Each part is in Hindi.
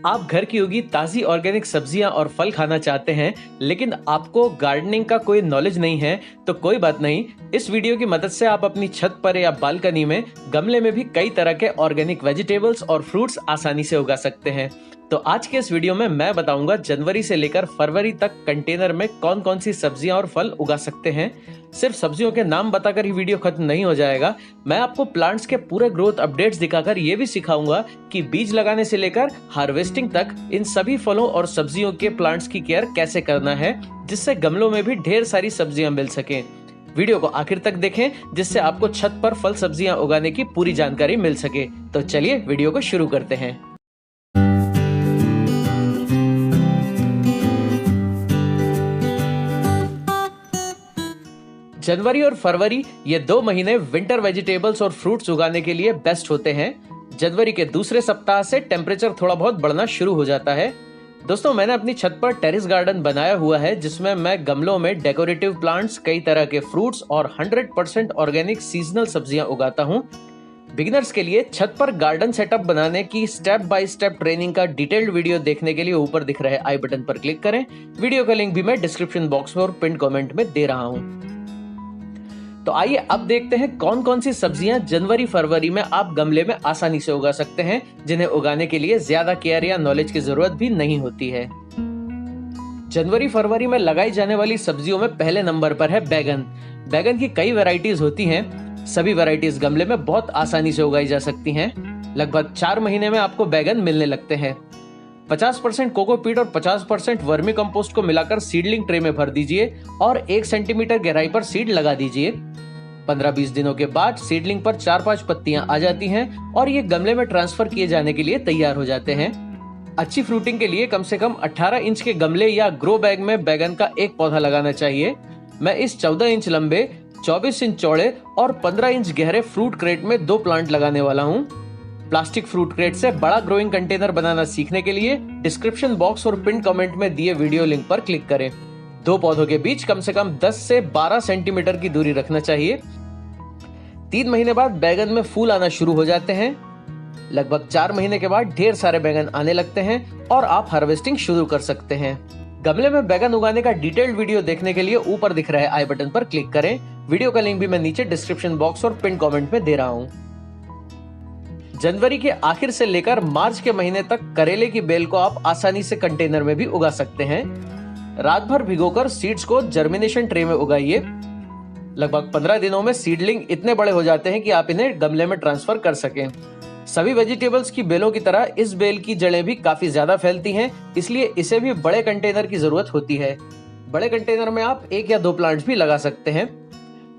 आप घर की उगी ताजी ऑर्गेनिक सब्जियां और फल खाना चाहते हैं, लेकिन आपको गार्डनिंग का कोई नॉलेज नहीं है, तो कोई बात नहीं। इस वीडियो की मदद से आप अपनी छत पर या बालकनी में गमले में भी कई तरह के ऑर्गेनिक वेजिटेबल्स और फ्रूट्स आसानी से उगा सकते हैं। तो आज के इस वीडियो में मैं बताऊंगा जनवरी से लेकर फरवरी तक कंटेनर में कौन कौन सी सब्जियां और फल उगा सकते हैं। सिर्फ सब्जियों के नाम बताकर ही वीडियो खत्म नहीं हो जाएगा। मैं आपको प्लांट्स के पूरे ग्रोथ अपडेट्स दिखाकर ये भी सिखाऊंगा कि बीज लगाने से लेकर हार्वेस्टिंग तक इन सभी फलों और सब्जियों के प्लांट्स की केयर कैसे करना है, जिससे गमलों में भी ढेर सारी सब्जियां मिल सकें। वीडियो को आखिर तक देखें, जिससे आपको छत पर फल सब्जियां उगाने की पूरी जानकारी मिल सके। तो चलिए वीडियो को शुरू करते हैं। जनवरी और फरवरी ये 2 महीने विंटर वेजिटेबल्स और फ्रूट्स उगाने के लिए बेस्ट होते हैं। जनवरी के दूसरे सप्ताह से टेम्परेचर थोड़ा बहुत बढ़ना शुरू हो जाता है। दोस्तों, मैंने अपनी छत पर टेरेस गार्डन बनाया हुआ है, जिसमें मैं गमलों में डेकोरेटिव प्लांट्स, कई तरह के फ्रूट्स और 100% ऑर्गेनिक सीजनल सब्जियां उगाता हूं। बिगिनर्स के लिए छत पर गार्डन सेटअप बनाने की स्टेप बाय स्टेप ट्रेनिंग का डिटेल्ड वीडियो देखने के लिए ऊपर दिख रहे आई बटन पर क्लिक करें। वीडियो का लिंक भी मैं डिस्क्रिप्शन बॉक्स में और पिन कमेंट में दे रहा हूं। तो आइए अब देखते हैं कौन कौन सी सब्जियां जनवरी फरवरी में आप गमले में आसानी से उगा सकते हैं, जिन्हें उगाने के लिए ज्यादा केयर या नॉलेज की जरूरत भी नहीं होती है। जनवरी फरवरी में लगाई जाने वाली सब्जियों में पहले नंबर पर है बैगन। बैगन की कई वैरायटीज होती हैं। सभी वैरायटीज गमले में बहुत आसानी से उगाई जा सकती हैं। लगभग 4 महीने में आपको बैगन मिलने लगते हैं। 50% कोकोपीट और 50% वर्मी कंपोस्ट को मिलाकर सीडलिंग ट्रे में भर दीजिए और 1 सेंटीमीटर गहराई पर सीड लगा दीजिए। 15-20 दिनों के बाद सीडलिंग पर 4-5 पत्तियां आ जाती हैं और ये गमले में ट्रांसफर किए जाने के लिए तैयार हो जाते हैं। अच्छी फ्रूटिंग के लिए कम से कम 18 इंच के गमले या ग्रो बैग में बैगन का एक पौधा लगाना चाहिए। मैं इस 14 इंच लंबे, 24 इंच चौड़े और 15 इंच गहरे फ्रूट क्रेट में 2 प्लांट लगाने वाला हूँ। प्लास्टिक फ्रूट क्रेट से बड़ा ग्रोइंग कंटेनर बनाना सीखने के लिए डिस्क्रिप्शन बॉक्स और पिन कमेंट में दिए वीडियो लिंक पर क्लिक करें। 2 पौधों के बीच कम से कम 10 से 12 सेंटीमीटर की दूरी रखना चाहिए। 3 महीने बाद बैगन में फूल आना शुरू हो जाते हैं। लगभग 4 महीने के बाद ढेर सारे बैगन आने लगते हैं और आप हार्वेस्टिंग शुरू कर सकते हैं। गमले में बैगन उगाने का डिटेल्ड वीडियो देखने के लिए ऊपर दिख रहे आई बटन पर क्लिक करें। वीडियो का लिंक भी मैं नीचे डिस्क्रिप्शन बॉक्स और पिन कमेंट में दे रहा हूँ। जनवरी के आखिर से लेकर मार्च के महीने तक करेले की बेल को आप आसानी से कंटेनर में भी उगा सकते हैं। रात भर भिगोकर सीड्स को जर्मिनेशन ट्रे में उगाइए। लगभग 15 दिनों में सीडलिंग इतने बड़े हो जाते हैं कि आप इन्हें गमले में ट्रांसफर कर सकें। सभी वेजिटेबल्स की बेलों की तरह इस बेल की जड़ें भी काफी ज्यादा फैलती हैं, इसलिए इसे भी बड़े कंटेनर की जरूरत होती है। बड़े कंटेनर में आप 1 या 2 प्लांट्स भी लगा सकते हैं।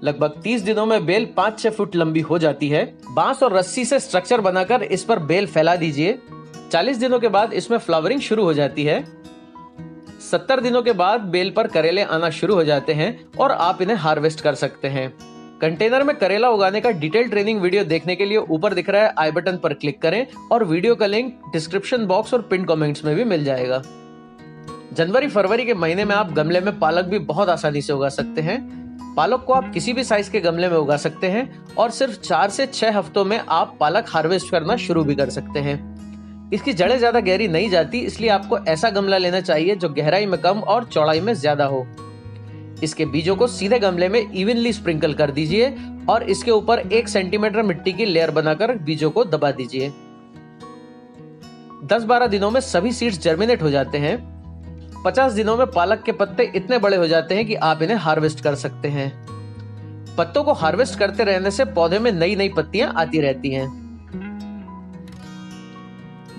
लगभग 30 दिनों में बेल 5-6 फुट लंबी हो जाती है। बांस और रस्सी से स्ट्रक्चर बनाकर इस पर बेल फैला दीजिए। 40 दिनों के बाद इसमें फ्लावरिंग शुरू हो जाती है। 70 दिनों के बाद बेल पर करेले आना शुरू हो जाते हैं और आप इन्हें हार्वेस्ट कर सकते हैं। कंटेनर में करेला उगाने का डिटेल ट्रेनिंग वीडियो देखने के लिए ऊपर दिख रहा है आई बटन पर क्लिक करें और वीडियो का लिंक डिस्क्रिप्शन बॉक्स और पिन कमेंट्स में भी मिल जाएगा। जनवरी फरवरी के महीने में आप गमले में पालक भी बहुत आसानी से उगा सकते हैं। पालक को आप किसी भी साइज के गमले में उगा सकते हैं और सिर्फ 4 से 6 हफ्तों में आप पालक हार्वेस्ट करना शुरू भी कर सकते हैं। इसकी जड़ें ज्यादा गहरी नहीं जाती, इसलिए आपको ऐसा गमला लेना चाहिए जो गहराई में कम और चौड़ाई में ज्यादा हो। इसके बीजों को सीधे गमले में इवनली स्प्रिंकल कर दीजिए और इसके ऊपर 1 सेंटीमीटर मिट्टी की लेयर बनाकर बीजों को दबा दीजिए। 10-12 दिनों में सभी सीड्स जर्मिनेट हो जाते हैं। 50 दिनों में पालक के पत्ते इतने बड़े हो जाते हैं कि आप इन्हें हार्वेस्ट कर सकते हैं। पत्तों को हार्वेस्ट करते रहने से पौधे में नई नई पत्तियां आती रहती हैं।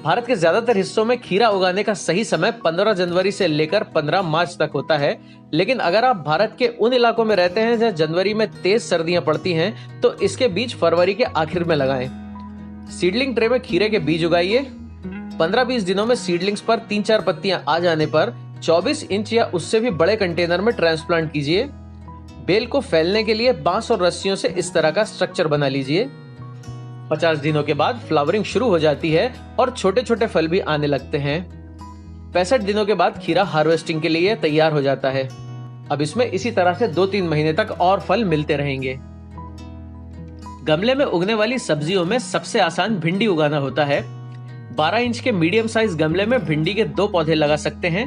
भारत के ज्यादातर हिस्सों में खीरा उगाने का सही समय 15 जनवरी से लेकर 15 मार्च तक होता है, लेकिन अगर आप भारत के उन इलाकों में रहते हैं जहां जनवरी में तेज सर्दियां पड़ती हैं, तो इसके बीज फरवरी के आखिर में लगाएं। सीडलिंग ट्रे में खीरे के बीज उगाइए। 15-20 दिनों में सीडलिंग्स पर 3-4 पत्तियां आ जाने पर 24 इंच या उससे भी बड़े कंटेनर में ट्रांसप्लांट कीजिए। बेल को फैलने के लिए बांस और रस्सियों से इस तरह का स्ट्रक्चर बना लीजिए। 50 दिनों के बाद फ्लावरिंग शुरू हो जाती है और छोटे छोटे फल भी आने लगते हैं। 65 दिनों के बाद खीरा हार्वेस्टिंग के लिए तैयार हो जाता है। अब इसमें इसी तरह से 2-3 महीने तक और फल मिलते रहेंगे। गमले में उगने वाली सब्जियों में सबसे आसान भिंडी उगाना होता है। 12 इंच के मीडियम साइज गमले में भिंडी के 2 पौधे लगा सकते हैं।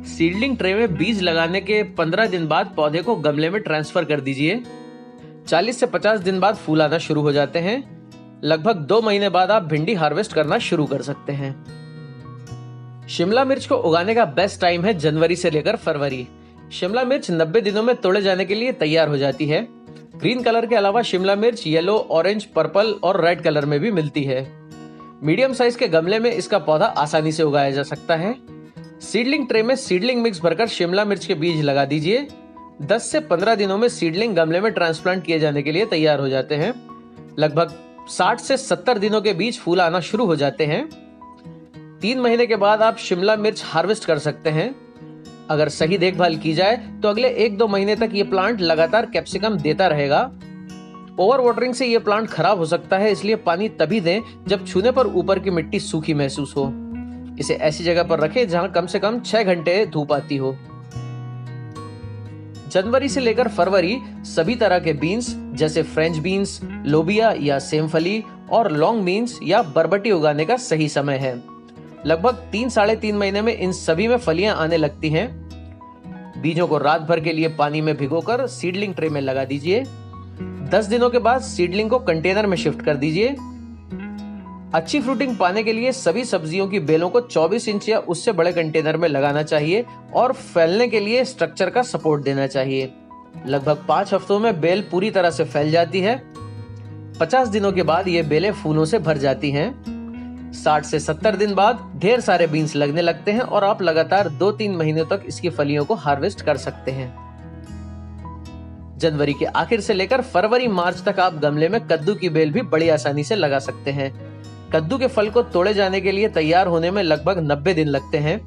सीडलिंग ट्रे में बीज लगाने के 15 दिन बाद पौधे को गमले में ट्रांसफर कर दीजिए। 40 से 50 दिन बाद फूल आना शुरू हो जाते हैं। लगभग 2 महीने बाद आप भिंडी हार्वेस्ट करना शुरू कर सकते हैं। शिमला मिर्च को उगाने का बेस्ट टाइम है जनवरी से लेकर फरवरी। शिमला मिर्च 90 दिनों में तोड़े जाने के लिए तैयार हो जाती है। ग्रीन कलर के अलावा शिमला मिर्च येलो, ऑरेंज, पर्पल और रेड कलर में भी मिलती है। मीडियम साइज के गमले में इसका पौधा आसानी से उगाया जा सकता है। सीडलिंग ट्रे में सीडलिंग मिक्स भरकर शिमला मिर्च के बीज लगा दीजिए। 10 से 15 दिनों में सीडलिंग गमले में ट्रांसप्लांट किए जाने के लिए तैयार हो जाते हैं। लगभग 60 से 70 दिनों के बीच फूल आना शुरू हो जाते हैं। 3 महीने के बाद आप शिमला मिर्च हार्वेस्ट कर सकते हैं। अगर सही देखभाल की जाए तो अगले 1-2 महीने तक ये प्लांट लगातार कैप्सिकम देता रहेगा। ओवर वाटरिंग से ये प्लांट खराब हो सकता है, इसलिए पानी तभी दें जब छूने पर ऊपर की मिट्टी सूखी महसूस हो। इसे ऐसी जगह पर रखें जहां कम से कम 6 घंटे धूप आती हो। जनवरी से लेकर फरवरी सभी तरह के बीन्स जैसे फ्रेंच बीन्स, लोबिया या सेमफली और लॉन्ग बीन्स या बरबटी उगाने का सही समय है। लगभग 3-3.5 महीने में इन सभी में फलियां आने लगती हैं। बीजों को रात भर के लिए पानी में भिगोकर सीडलिंग ट्रे में लगा दीजिए। 10 दिनों के बाद सीडलिंग को कंटेनर में शिफ्ट कर दीजिए। अच्छी फ्रूटिंग पाने के लिए सभी सब्जियों की बेलों को 24 इंच या उससे बड़े कंटेनर में लगाना चाहिए और फैलने के लिए स्ट्रक्चर का सपोर्ट देना चाहिए। लगभग 5 हफ्तों में बेल पूरी तरह से फैल जाती है। 50 दिनों के बाद ये बेलें फूलों से भर जाती हैं। 60 से 70 दिन बाद ढेर सारे बीन्स लगने लगते हैं और आप लगातार 2-3 महीनों तक इसकी फलियों को हार्वेस्ट कर सकते हैं। जनवरी के आखिर से लेकर फरवरी मार्च तक आप गमले में कद्दू की बेल भी बड़ी आसानी से लगा सकते हैं। कद्दू के फल को तोड़े जाने के लिए तैयार होने में लगभग 90 दिन लगते हैं।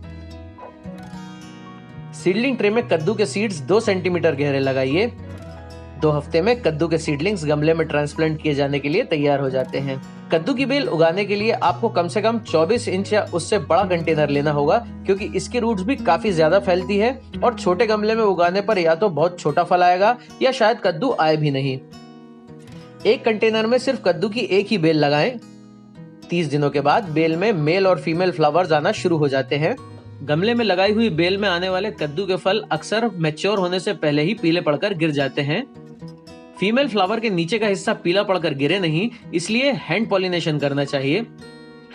सीडलिंग ट्रे में कद्दू के सीड्स 2 सेंटीमीटर गहरे लगाइए। 2 हफ्ते में कद्दू के सीडलिंग्स गमले में ट्रांसप्लांट किए जाने के लिए तैयार हो जाते हैं। कद्दू की बेल उगाने के लिए आपको कम से कम 24 इंच या उससे बड़ा कंटेनर लेना होगा, क्योंकि इसकी रूट्स भी काफी ज्यादा फैलती है और छोटे गमले में उगाने पर या तो बहुत छोटा फल आएगा या शायद कद्दू आए भी नहीं। एक कंटेनर में सिर्फ कद्दू की एक ही बेल लगाएं। 30 दिनों के बाद बेल में मेल और फीमेल फ्लावर्स आना शुरू हो जाते हैं। गमले में लगाई हुई बेल में आने वाले कद्दू के फल अक्सर मैच्योर होने से पहले ही पीले पड़कर गिर जाते हैं। फीमेल फ्लावर के नीचे का हिस्सा पीला पड़कर गिरे नहीं, इसलिए हैंड पॉलिनेशन करना चाहिए।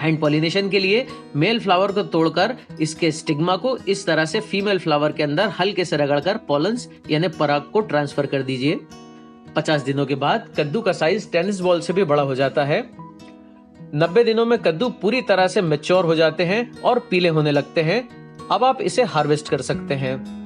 हैंड पॉलिनेशन के लिए मेल फ्लावर को तोड़कर इसके स्टिग्मा को इस तरह से फीमेल फ्लावर के अंदर हल्के से रगड़कर पॉलन्स यानी पराग को ट्रांसफर कर दीजिए। 50 दिनों के बाद कद्दू का साइज टेनिस बॉल से भी बड़ा हो जाता है। 90 दिनों में कद्दू पूरी तरह से मैच्योर हो जाते हैं और पीले होने लगते हैं। अब आप इसे हार्वेस्ट कर सकते हैं।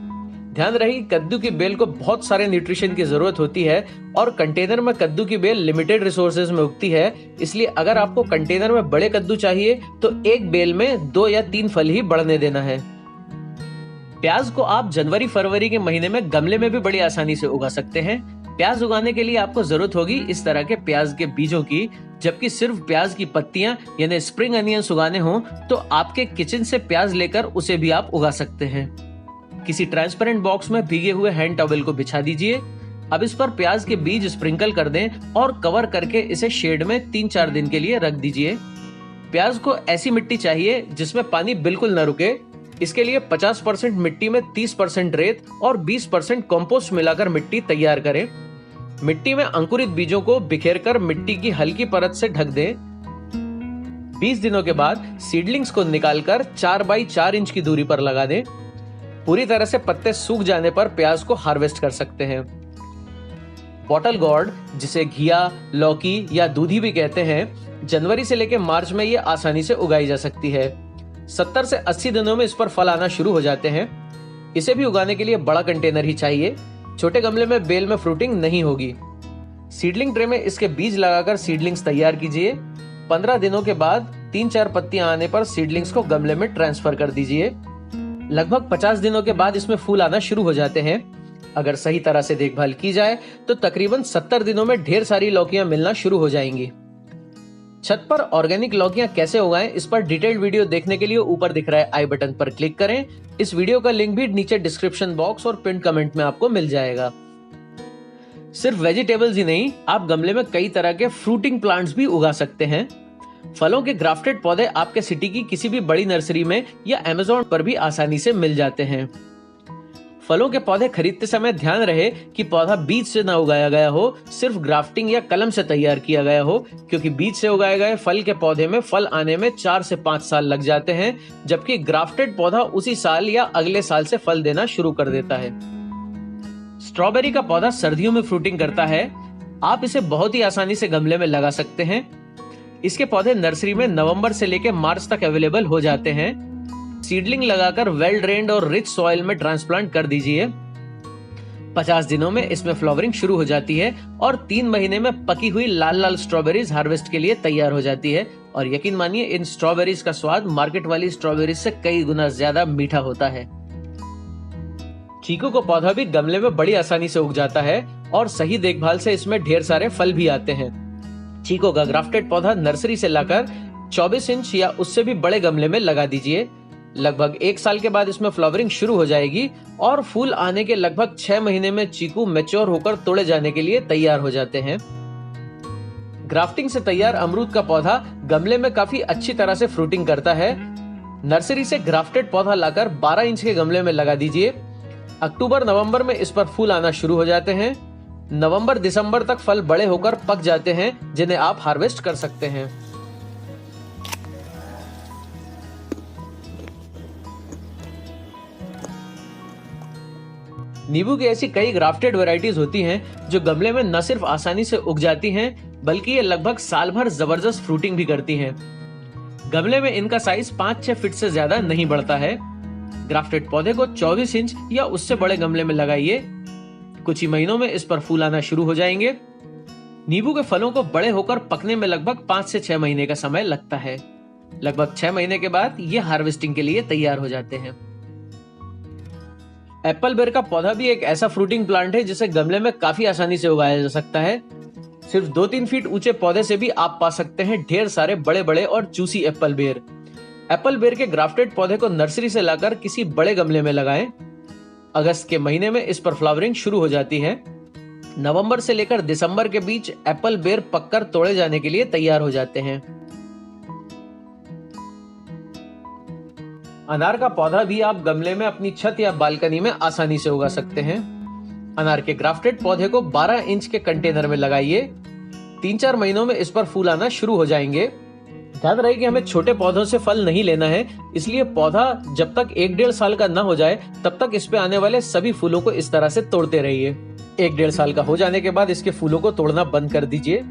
ध्यान रहे, कद्दू की बेल को बहुत सारे न्यूट्रिशन की जरूरत होती है और कंटेनर में कद्दू की बेल लिमिटेड रिसोर्सेज में उगती है, इसलिए अगर आपको कंटेनर में बड़े कद्दू चाहिए तो एक बेल में 2 या 3 फल ही बढ़ने देना है। प्याज को आप जनवरी फरवरी के महीने में गमले में भी बड़ी आसानी से उगा सकते हैं। प्याज उगाने के लिए आपको जरूरत होगी इस तरह के प्याज के बीजों की, जबकि सिर्फ प्याज की पत्तियां यानी स्प्रिंग अनियंस उगाने हो तो आपके किचन से प्याज लेकर उसे भी आप उगा सकते हैं। किसी ट्रांसपेरेंट बॉक्स में भीगे हुए हैंड टॉवेल को बिछा दीजिए। अब इस पर प्याज के बीज स्प्रिंकल कर दें और कवर करके इसे शेड में 3-4 दिन के लिए रख दीजिए। प्याज को ऐसी मिट्टी चाहिए जिसमें पानी बिल्कुल न रुके। इसके लिए 50% मिट्टी में 30% रेत और 20% कंपोस्ट मिलाकर मिट्टी तैयार करें। मिट्टी में अंकुरित बीजों को बिखेरकर मिट्टी की हल्की परत से ढक दें। 20 दिनों के बाद सीडलिंग्स को निकालकर 4 बाई 4 इंच की दूरी पर लगा दें। पूरी तरह से पत्ते सूख जाने पर प्याज को हार्वेस्ट कर सकते हैं। बॉटल गॉर्ड, जिसे घिया, लौकी या दूधी भी कहते हैं, जनवरी से लेकर मार्च में ये आसानी से उगाई जा सकती है। 70 से 80 दिनों में इस पर फल आना शुरू हो जाते हैं। इसे भी उगाने के लिए बड़ा कंटेनर ही चाहिए। छोटे गमले में बेल में फ्रूटिंग नहीं होगी। सीडलिंग ट्रे में इसके बीज लगाकर सीडलिंग्स तैयार कीजिए। 15 दिनों के बाद 3-4 पत्तियां आने पर सीडलिंग्स को गमले में ट्रांसफर कर दीजिए। लगभग 50 दिनों के बाद इसमें फूल आना शुरू हो जाते हैं। अगर सही तरह से देखभाल की जाए तो तकरीबन 70 दिनों में ढेर सारी लौकियां मिलना शुरू हो जाएंगी। छत पर ऑर्गेनिक लौकियां कैसे उगाएं, इस पर डिटेल्ड वीडियो देखने के लिए ऊपर दिख रहा है आई बटन पर क्लिक करें। इस वीडियो का लिंक भी नीचे डिस्क्रिप्शन बॉक्स और पिन कमेंट में आपको मिल जाएगा। सिर्फ वेजिटेबल्स ही नहीं, आप गमले में कई तरह के फ्रूटिंग प्लांट्स भी उगा सकते हैं। फलों के ग्राफ्टेड पौधे आपके सिटी की किसी भी बड़ी नर्सरी में या अमेज़न पर भी आसानी से मिल जाते हैं। फलों के पौधे खरीदते समय ध्यान रहे कि पौधा बीज से न उगाया गया हो, सिर्फ ग्राफ्टिंग या कलम से तैयार किया गया हो, क्योंकि बीज से उगाए गए फल के पौधे में फल आने में 4 से 5 साल लग जाते हैं, जबकि ग्राफ्टेड पौधा उसी साल या अगले साल से फल देना शुरू कर देता है। स्ट्रॉबेरी का पौधा सर्दियों में फ्रूटिंग करता है। आप इसे बहुत ही आसानी से गमले में लगा सकते हैं। इसके पौधे नर्सरी में नवंबर से लेकर मार्च तक अवेलेबल हो जाते हैं। सीडलिंग लगाकर वेल ड्रेन्ड और रिच सॉइल में ट्रांसप्लांट कर दीजिए। 50 दिनों में इसमें फ्लावरिंग शुरू हो जाती है और 3 महीने में पकी हुई लाल लाल स्ट्रॉबेरीज हार्वेस्ट के लिए तैयार हो जाती है। और यकीन मानिए, इन स्ट्रॉबेरीज का स्वाद मार्केट वाली स्ट्रॉबेरीज से कई गुना ज्यादा मीठा होता है। चीकू का पौधा भी गमले में बड़ी आसानी से उग जाता है और सही देखभाल से इसमें ढेर सारे फल भी आते हैं। चीकू का ग्राफ्टेड पौधा नर्सरी से लाकर 24 इंच या उससे भी बड़े गमले में लगा दीजिए। लगभग 1 साल के बाद इसमें फ्लावरिंग शुरू हो जाएगी और फूल आने के लगभग 6 महीने में चीकू मैच्योर होकर तोड़े जाने के लिए तैयार हो जाते हैं। ग्राफ्टिंग से तैयार अमरूद का पौधा गमले में काफी अच्छी तरह से फ्रूटिंग करता है। नर्सरी से ग्राफ्टेड पौधा लाकर 12 इंच के गमले में लगा दीजिए। अक्टूबर नवंबर में इस पर फूल आना शुरू हो जाते हैं। नवंबर दिसंबर तक फल बड़े होकर पक जाते हैं, जिन्हें आप हार्वेस्ट कर सकते हैं। नींबू की ऐसी कई ग्राफ्टेड वैरायटीज होती हैं जो गमले में न सिर्फ आसानी से उग जाती हैं, बल्कि ये लगभग साल भर जबरदस्त फ्रूटिंग भी करती हैं। गमले में इनका साइज 5-6 फीट से ज्यादा नहीं बढ़ता है। ग्राफ्टेड पौधे को 24 इंच या उससे बड़े गमले में लगाइए। कुछ ही महीनों में इस पर फूल आना शुरू हो जाएंगे। नींबू के फलों को बड़े होकर पकने में लगभग 5 से 6 महीने का समय लगता है। लगभग 6 महीने के बाद ये हार्वेस्टिंग के लिए तैयार हो जाते हैं। एप्पल बेर का पौधा भी एक ऐसा फ्रूटिंग प्लांट है जिसे गमले में काफी आसानी से उगाया जा सकता है। सिर्फ 2-3 फीट ऊंचे पौधे से भी आप पा सकते हैं ढेर सारे बड़े बड़े और जूसी एप्पल बेर। एप्पल बेर के ग्राफ्टेड पौधे को नर्सरी से लाकर किसी बड़े गमले में लगाएं। अगस्त के महीने में इस पर फ्लावरिंग शुरू हो जाती है। नवंबर से लेकर दिसंबर के बीच एप्पल बेर पककर तोड़े जाने के लिए तैयार हो जाते हैं। अनार का पौधा भी आप गमले में अपनी छत या बालकनी में आसानी से उगा सकते हैं। अनार के ग्राफ्टेड पौधे को 12 इंच के कंटेनर में लगाइए। 3-4 महीनों में इस पर फूल आना शुरू हो जाएंगे। ध्यान रहे कि हमें छोटे पौधों से फल नहीं लेना है, इसलिए पौधा जब तक 1-1.5 साल का न हो जाए तब तक इस पे आने वाले सभी फूलों को इस तरह से तोड़ते रहिए। 1-1.5 साल का हो जाने के बाद इसके फूलों को तोड़ना बंद कर दीजिए।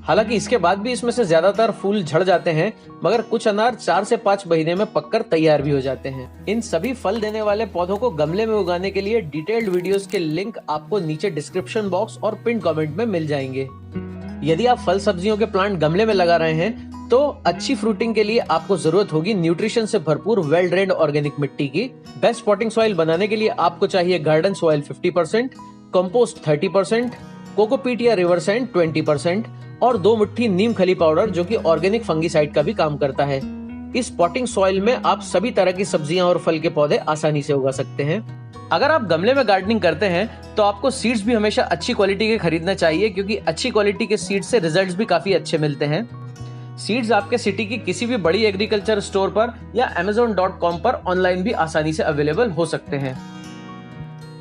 हालांकि इसके बाद भी इसमें से ज्यादातर फूल झड़ जाते हैं, मगर कुछ अनार 4 से 5 महीने में पककर तैयार भी हो जाते हैं। इन सभी फल देने वाले पौधों को गमले में उगाने के लिए डिटेल्ड वीडियोस के लिंक आपको नीचे डिस्क्रिप्शन बॉक्स और पिन कमेंट में मिल जाएंगे। यदि आप फल सब्जियों के प्लांट गमले में लगा रहे हैं तो अच्छी फ्रूटिंग के लिए आपको जरूरत होगी न्यूट्रिशन से भरपूर वेल ड्रेन्ड ऑर्गेनिक मिट्टी की। बेस्ट पॉटिंग सॉइल बनाने के लिए आपको चाहिए गार्डन सॉइल 50%, कंपोस्ट 30%, कोकोपीट या रिवर सैंड 20% और 2 मुट्ठी नीम खली पाउडर जो कि ऑर्गेनिक फंगीसाइड का भी काम करता है। इस पॉटिंग सॉइल में आप सभी तरह की सब्जियां और फल के पौधे आसानी से उगा सकते हैं। अगर आप गमले में गार्डनिंग करते हैं तो आपको सीड्स भी हमेशा अच्छी क्वालिटी के खरीदना चाहिए, क्योंकि अच्छी क्वालिटी के सीड्स से रिजल्ट्स भी काफी अच्छे मिलते हैं। सीड्स आपके सिटी की किसी भी बड़ी एग्रीकल्चर स्टोर पर या amazon.com पर ऑनलाइन भी आसानी से अवेलेबल हो सकते हैं।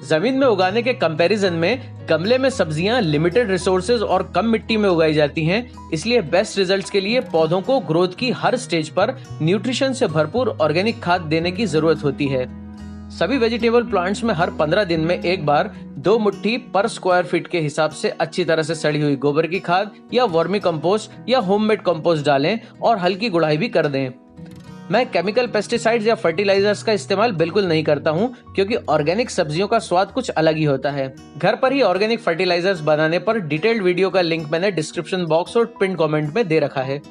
जमीन में उगाने के कंपैरिजन में गमले में सब्जियां लिमिटेड रिसोर्सेज और कम मिट्टी में उगाई जाती हैं, इसलिए बेस्ट रिजल्ट्स के लिए पौधों को ग्रोथ की हर स्टेज पर न्यूट्रिशन से भरपूर ऑर्गेनिक खाद देने की जरूरत होती है। सभी वेजिटेबल प्लांट्स में हर 15 दिन में एक बार 2 मुट्ठी पर स्क्वायर फीट के हिसाब से अच्छी तरह से सड़ी हुई गोबर की खाद या वर्मी कंपोस्ट या होममेड कंपोस्ट डालें और हल्की गुड़ाई भी कर दें। मैं केमिकल पेस्टिसाइड्स या फर्टिलाइजर्स का इस्तेमाल बिल्कुल नहीं करता हूं, क्योंकि ऑर्गेनिक सब्जियों का स्वाद कुछ अलग ही होता है। घर पर ही ऑर्गेनिक फर्टिलाइजर्स बनाने पर डिटेल्ड वीडियो का लिंक मैंने डिस्क्रिप्शन बॉक्स और पिन कमेंट में दे रखा है।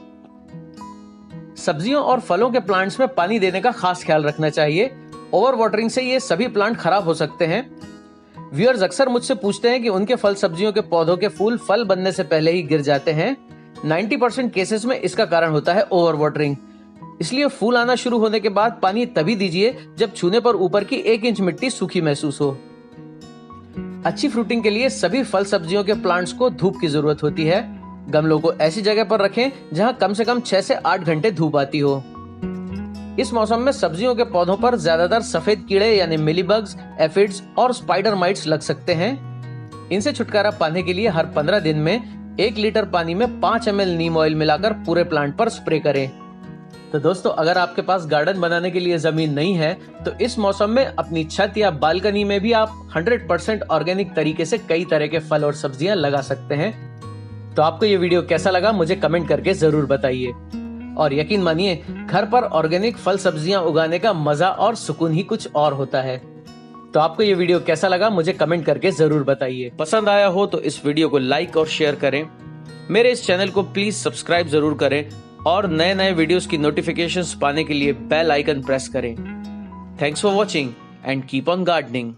सब्जियों और फलों के प्लांट्स में पानी देने का खास ख्याल रखना चाहिए। ओवर वाटरिंग से ये सभी प्लांट खराब हो सकते हैं। व्यूअर्स अक्सर मुझसे पूछते हैं कि उनके फल सब्जियों के पौधों के फूल फल बनने से पहले ही गिर जाते हैं। 90% केसेस में इसका कारण होता है ओवर वाटरिंग। इसलिए फूल आना शुरू होने के बाद पानी तभी दीजिए जब छूने पर ऊपर की 1 इंच मिट्टी सूखी महसूस हो। अच्छी फ्रूटिंग के लिए सभी फल सब्जियों के प्लांट्स को धूप की जरूरत होती है। गमलों को ऐसी जगह पर रखें जहां कम से कम 6 से 8 घंटे धूप आती हो। इस मौसम में सब्जियों के पौधों पर ज्यादातर सफेद कीड़े यानी मिलीबग्स, एफिड्स और स्पाइडर माइट्स लग सकते हैं। इनसे छुटकारा पाने के लिए हर 15 दिन में 1 लीटर पानी में 5 ml नीम ऑयल मिलाकर पूरे प्लांट पर स्प्रे करें। तो दोस्तों, अगर आपके पास गार्डन बनाने के लिए जमीन नहीं है तो इस मौसम में अपनी छत या बालकनी में भी आप 100% ऑर्गेनिक तरीके से कई तरह के फल और सब्जियां लगा सकते हैं। तो आपको ये वीडियो कैसा लगा मुझे कमेंट करके जरूर बताइए। और यकीन मानिए, घर पर ऑर्गेनिक फल सब्जियां उगाने का मजा और सुकून ही कुछ और होता है। तो आपको ये वीडियो कैसा लगा मुझे कमेंट करके जरूर बताइए। पसंद आया हो तो इस वीडियो को लाइक और शेयर करें। मेरे इस चैनल को प्लीज सब्सक्राइब जरूर करें और नए नए वीडियोस की नोटिफिकेशंस पाने के लिए बेल आइकन प्रेस करें। Thanks for watching and keep on gardening.